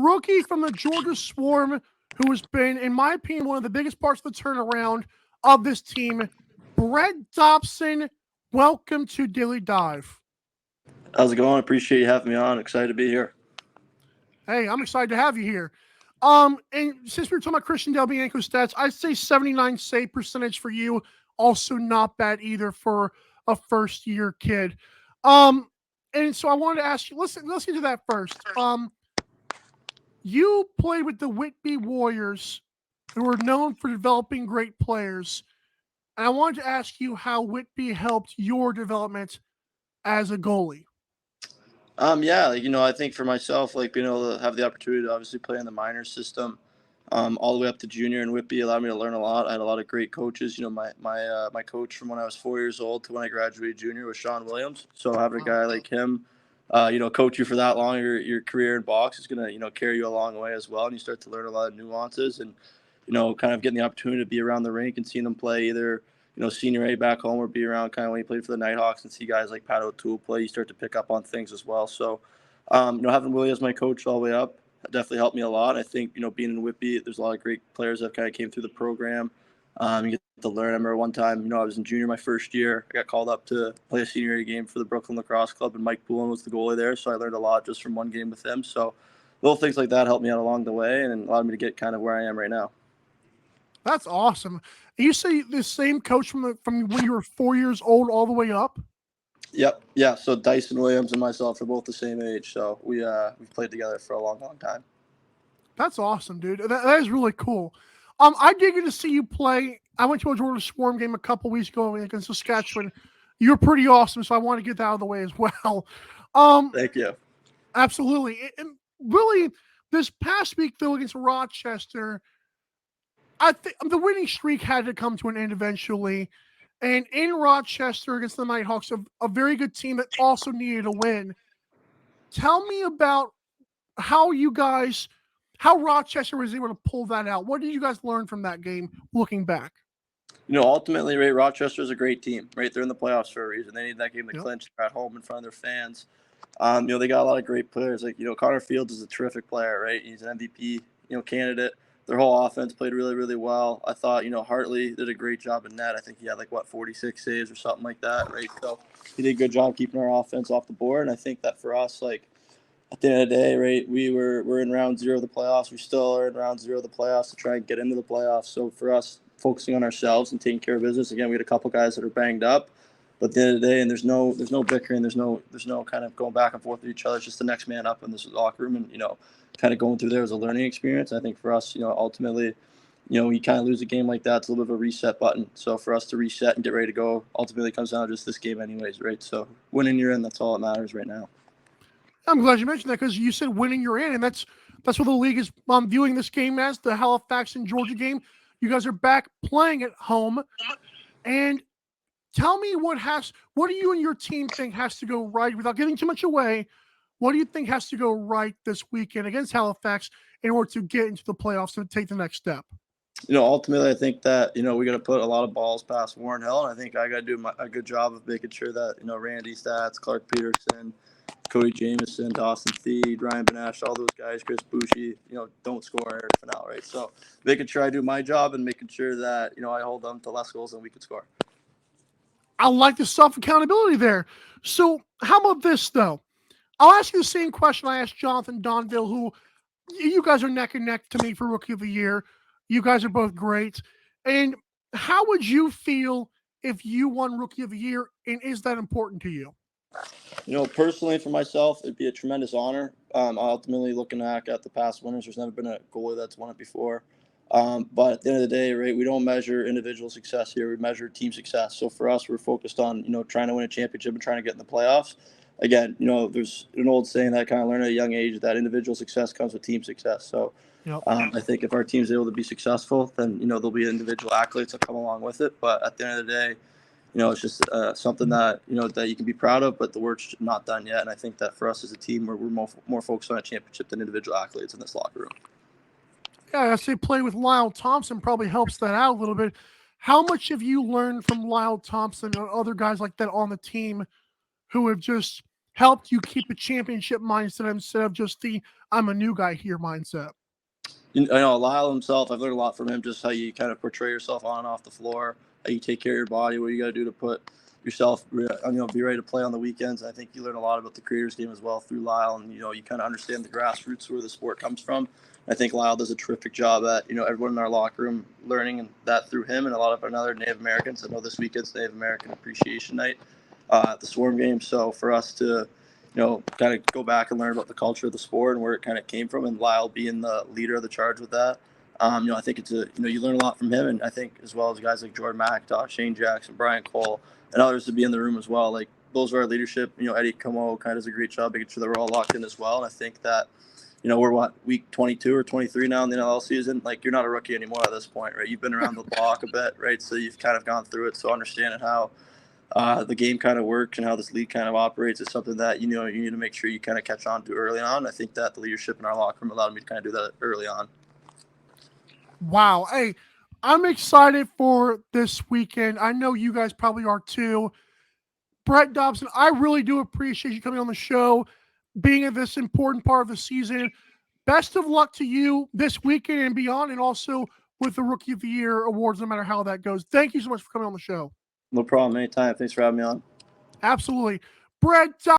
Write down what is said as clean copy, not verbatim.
rookie from the Georgia Swarm, who has been, in my opinion, one of the biggest parts of the turnaround of this team, Brett Dobson. Welcome to Daily Dive. How's it going? Appreciate you having me on. Excited to be here. Hey, I'm excited to have you here. And since we were talking about Christian Del Bianco stats, I'd say 79 save percentage for you. Also not bad either for a first-year kid. And so I wanted to ask you, let's get to that first. You played with the Whitby Warriors, who are known for developing great players. And I wanted to ask you how Whitby helped your development as a goalie. I think for myself, being able to have the opportunity to obviously play in the minor system, all the way up to junior in Whitby allowed me to learn a lot. I had a lot of great coaches. My coach from when I was 4 years old to when I graduated junior was Sean Williams. So having a guy like him, coach you for that long, your career in box is going to, carry you a long way as well. And you start to learn a lot of nuances and, kind of getting the opportunity to be around the rink and seeing them play either, senior A back home or be around kind of when he played for the Knighthawks and see guys like Pat O'Toole play, you start to pick up on things as well. So, having Willie as my coach all the way up definitely helped me a lot. I think, being in Whitby, there's a lot of great players that kind of came through the program. You get to learn. I remember one time, I was in junior my first year. I got called up to play a senior A game for the Brooklyn Lacrosse Club, and Mike Poulin was the goalie there. So I learned a lot just from one game with him. So little things like that helped me out along the way and allowed me to get kind of where I am right now. That's awesome. You say the same coach from when you were 4 years old all the way up? Yep. Yeah. So Dyson Williams and myself are both the same age. So we've played together for a long, long time. That's awesome, dude. That is really cool. I did get to see you play. I went to a Georgia Swarm game a couple weeks ago against Saskatchewan. You were pretty awesome, so I want to get that out of the way as well. Thank you. Absolutely. And really, this past week, though, against Rochester, I think the winning streak had to come to an end eventually. And in Rochester against the Knighthawks, a very good team that also needed a win. Tell me about how Rochester was able to pull that out. What did you guys learn from that game looking back? Ultimately, right, Rochester is a great team, right? They're in the playoffs for a reason. They need that game to clinch. They're at home in front of their fans. They got a lot of great players. Connor Fields is a terrific player, right? He's an MVP, candidate. Their whole offense played really, really well. I thought, Hartley did a great job in net. I think he had 46 saves or something like that, right? So he did a good job keeping our offense off the board. And I think that for us, at the end of the day, right, we're in round 0 of the playoffs. We still are in round 0 of the playoffs to try and get into the playoffs. So for us, focusing on ourselves and taking care of business. Again, we had a couple guys that are banged up. But at the end of the day, and there's no bickering, there's no kind of going back and forth with each other. It's just the next man up in this locker room, and kind of going through there as a learning experience. I think for us, ultimately, you kind of lose a game like that, it's a little bit of a reset button. So for us to reset and get ready to go, ultimately comes down to just this game, anyways, right? So winning, you're in. That's all that matters right now. I'm glad you mentioned that because you said winning, you're in, and that's what the league is viewing this game as, the Halifax and Georgia game. You guys are back playing at home, and tell me what do you and your team think has to go right without giving too much away? What do you think has to go right this weekend against Halifax in order to get into the playoffs and take the next step? Ultimately, I think that, we got to put a lot of balls past Warren Hill, and I think I got to do a good job of making sure that, Randy Stats, Clark Peterson, Cody Jamieson, Dawson Theed, Ryan Benesh, all those guys, Chris Bushi, don't score Eric Fennell, right? So making sure I do my job and making sure that, I hold them to less goals than we could score. I like the self-accountability there. So how about this, though? I'll ask you the same question I asked Jonathan Donville, who you guys are neck and neck to me for Rookie of the Year. You guys are both great. And how would you feel if you won Rookie of the Year, and is that important to you? Personally for myself, it'd be a tremendous honor. Ultimately, looking back at the past winners, there's never been a goalie that's won it before. But at the end of the day, right, we don't measure individual success here. We measure team success. So for us, we're focused on, trying to win a championship and trying to get in the playoffs. Again, there's an old saying that I kind of learned at a young age that individual success comes with team success. So I think if our team's able to be successful, then, there'll be individual accolades that come along with it. But at the end of the day, it's just something that, that you can be proud of, but the work's not done yet. And I think that for us as a team, we're more focused on a championship than individual accolades in this locker room. Yeah, I say playing with Lyle Thompson probably helps that out a little bit. How much have you learned from Lyle Thompson or other guys like that on the team who have just helped you keep a championship mindset instead of just the I'm a new guy here mindset? I know Lyle himself, I've learned a lot from him, just how you kind of portray yourself on and off the floor, how you take care of your body, what you got to do to put yourself, be ready to play on the weekends. I think you learn a lot about the creators game as well through Lyle, and you kind of understand the grassroots where the sport comes from. I think Lyle does a terrific job at everyone in our locker room learning that through him and a lot of another Native Americans. I know this weekend's Native American Appreciation Night at the Swarm game, so for us to kind of go back and learn about the culture of the sport and where it kind of came from, and Lyle being the leader of the charge with that. I think it's you learn a lot from him, and I think as well as guys like Jordan McIntosh, Shane Jackson, Brian Cole, and others to be in the room as well. Like those are our leadership. Eddie Como kind of does a great job making sure that we're all locked in as well. And I think that we're week 22 or 23 now in the NLL season. Like you're not a rookie anymore at this point, right? You've been around the block a bit, right? So you've kind of gone through it. So understanding how the game kind of works and how this league kind of operates is something that you need to make sure you kind of catch on to early on. I think that the leadership in our locker room allowed me to kind of do that early on. Wow. Hey, I'm excited for this weekend. I know you guys probably are too. Brett Dobson, I really do appreciate you coming on the show, being in this important part of the season. Best of luck to you this weekend and beyond, and also with the Rookie of the Year awards, no matter how that goes. Thank you so much for coming on the show. No problem. Anytime. Thanks for having me on. Absolutely. Brett